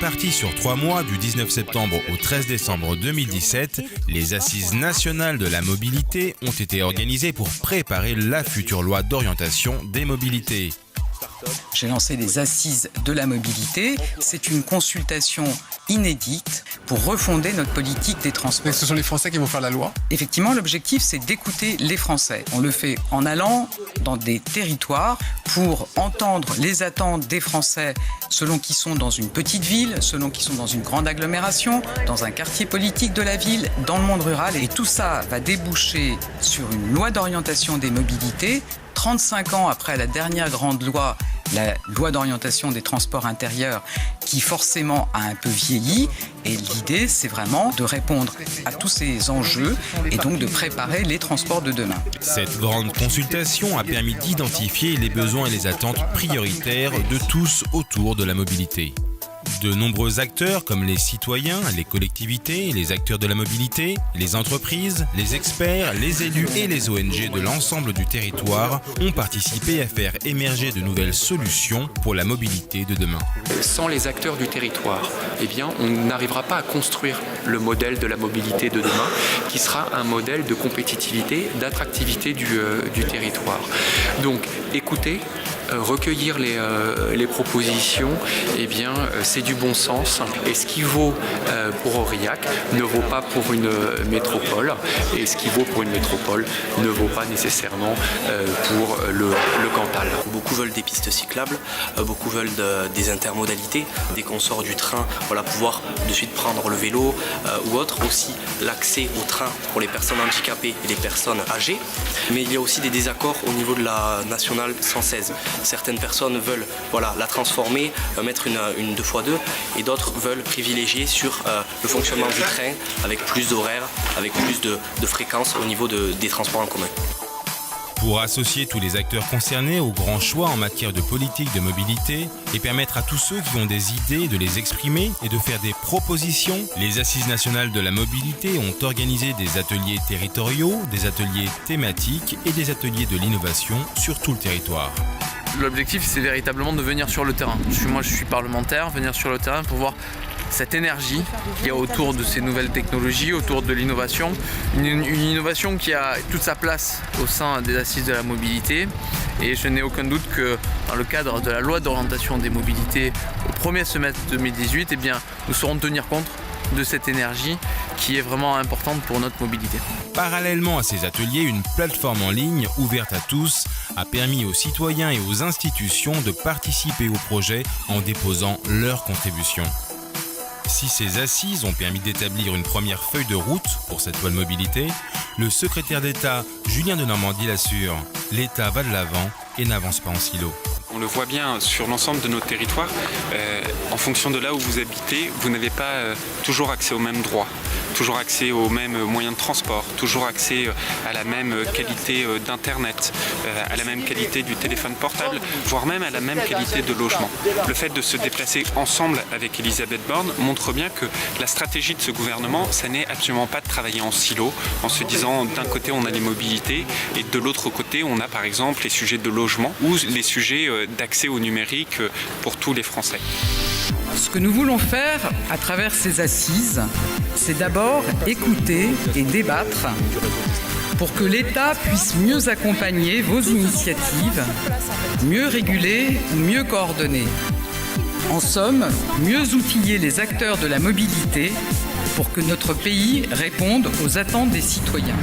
Réparties sur 3 mois, du 19 septembre au 13 décembre 2017, les Assises nationales de la mobilité ont été organisées pour préparer la future loi d'orientation des mobilités. J'ai lancé les Assises de la mobilité. C'est une consultation inédite pour refonder notre politique des transports. Mais ce sont les Français qui vont faire la loi ? Effectivement, l'objectif, c'est d'écouter les Français. On le fait en allant dans des territoires pour entendre les attentes des Français selon qu'ils sont dans une petite ville, selon qu'ils sont dans une grande agglomération, dans un quartier politique de la ville, dans le monde rural. Et tout ça va déboucher sur une loi d'orientation des mobilités. 35 ans après la dernière grande loi, la loi d'orientation des transports intérieurs, qui forcément a un peu vieilli. Et l'idée, c'est vraiment de répondre à tous ces enjeux et donc de préparer les transports de demain. Cette grande consultation a permis d'identifier les besoins et les attentes prioritaires de tous autour de la mobilité. De nombreux acteurs comme les citoyens, les collectivités, les acteurs de la mobilité, les entreprises, les experts, les élus et les ONG de l'ensemble du territoire ont participé à faire émerger de nouvelles solutions pour la mobilité de demain. Sans les acteurs du territoire, on n'arrivera pas à construire le modèle de la mobilité de demain qui sera un modèle de compétitivité, d'attractivité du territoire. Donc écoutez, recueillir les propositions, c'est du bon sens. Et ce qui vaut pour Aurillac ne vaut pas pour une métropole. Et ce qui vaut pour une métropole ne vaut pas nécessairement pour le Cantal. Beaucoup veulent des pistes cyclables, beaucoup veulent des intermodalités. Dès qu'on sort du train, pouvoir de suite prendre le vélo ou autre. Aussi l'accès au train pour les personnes handicapées et les personnes âgées. Mais il y a aussi des désaccords au niveau de la nationale 116. Certaines personnes veulent la transformer, mettre une 2x2 et d'autres veulent privilégier sur le fonctionnement du train avec plus d'horaires, avec plus de fréquences au niveau des transports en commun. Pour associer tous les acteurs concernés aux grands choix en matière de politique de mobilité et permettre à tous ceux qui ont des idées de les exprimer et de faire des propositions, les Assises nationales de la mobilité ont organisé des ateliers territoriaux, des ateliers thématiques et des ateliers de l'innovation sur tout le territoire. L'objectif, c'est véritablement de venir sur le terrain. Moi, je suis parlementaire, venir sur le terrain pour voir cette énergie qu'il y a autour de ces nouvelles technologies, autour de l'innovation. Une innovation qui a toute sa place au sein des Assises de la mobilité. Et je n'ai aucun doute que dans le cadre de la loi d'orientation des mobilités au premier semestre 2018, nous saurons tenir compte de cette énergie qui est vraiment importante pour notre mobilité. Parallèlement à ces ateliers, une plateforme en ligne ouverte à tous a permis aux citoyens et aux institutions de participer au projet en déposant leurs contributions. Si ces assises ont permis d'établir une première feuille de route pour cette loi de mobilité, le secrétaire d'État Julien Denormandie l'assure, l'État va de l'avant et n'avance pas en silo. On le voit bien sur l'ensemble de notre territoire, en fonction de là où vous habitez, vous n'avez pas toujours accès aux mêmes droits, toujours accès aux mêmes moyens de transport, toujours accès à la même qualité d'Internet, à la même qualité du téléphone portable, voire même à la même qualité de logement. Le fait de se déplacer ensemble avec Elisabeth Borne montre bien que la stratégie de ce gouvernement, ça n'est absolument pas de travailler en silo, en se disant d'un côté on a les mobilités et de l'autre côté on a par exemple les sujets de logement ou les sujets d'accès au numérique pour tous les Français. Ce que nous voulons faire à travers ces assises, c'est d'abord écouter et débattre pour que l'État puisse mieux accompagner vos initiatives, mieux réguler ou mieux coordonner. En somme, mieux outiller les acteurs de la mobilité pour que notre pays réponde aux attentes des citoyens.